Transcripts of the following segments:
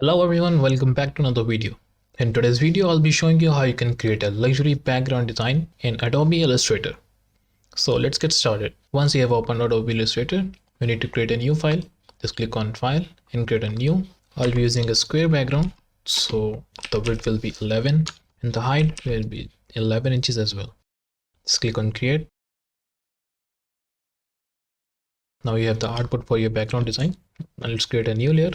Hello everyone, welcome back to another video. In today's video, I'll be showing you how you can create a luxury background design in Adobe Illustrator. So let's get started. Once you have opened Adobe Illustrator, you need to create a new file. Just click on File and create a new. I'll be using a square background, so the width will be 11 and the height will be 11 inches as well. Just click on Create. Now you have the artboard for your background design. Now let's create a new layer.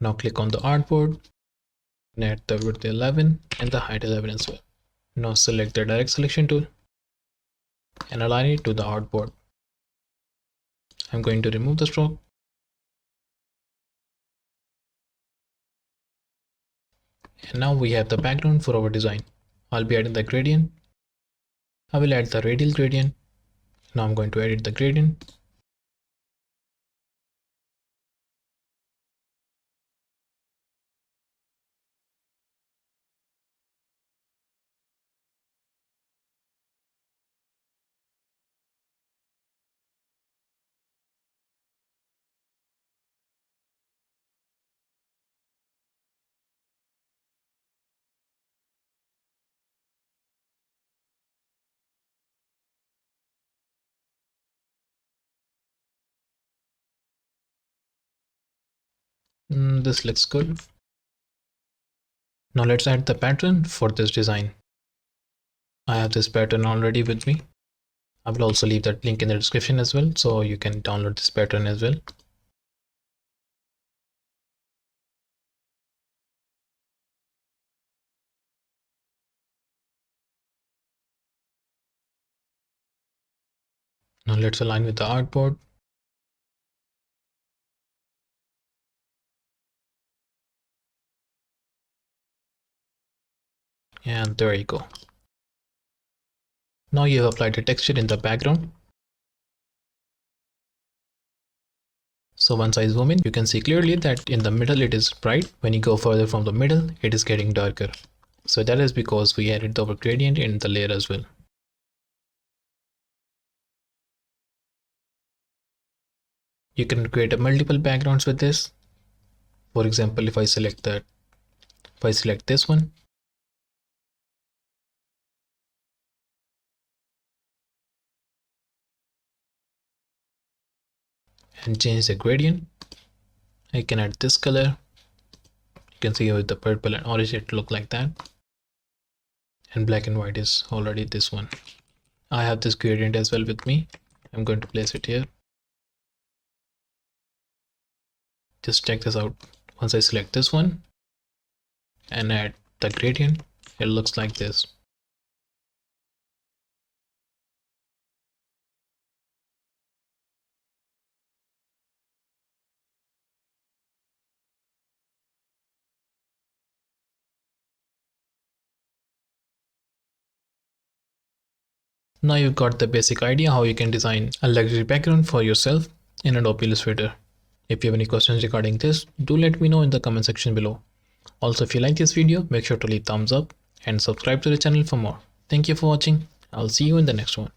Now click on the artboard and add the width 11 and the height 11 as well. Now select the direct selection tool and align it to the artboard. I'm going to remove the stroke. And now we have the background for our design. I'll be adding the gradient. I will add the radial gradient. Now I'm going to edit the gradient. This looks good. Now let's add the pattern for this design. I have this pattern already with me. I will also leave that link in the description as well, so you can download this pattern as well. Now let's align with the artboard. And there you go. Now you have applied the texture in the background. So once I zoom in, you can see clearly that in the middle it is bright. When you go further from the middle, it is getting darker. So that is because we added the gradient in the layer as well. You can create multiple backgrounds with this. For example, if I select this one, and change the gradient, I can add this color. You can see with the purple and orange it look like that, and black and white is already this one. I have this gradient as well with me. I'm going to place it here. Just check this out. Once I select this one and add the gradient, it looks like this. Now you've got the basic idea how you can design a luxury background for yourself in Adobe Illustrator. If you have any questions regarding this, do let me know in the comment section below. Also, if you like this video, make sure to leave thumbs up and subscribe to the channel for more. Thank you for watching. I'll see you in the next one.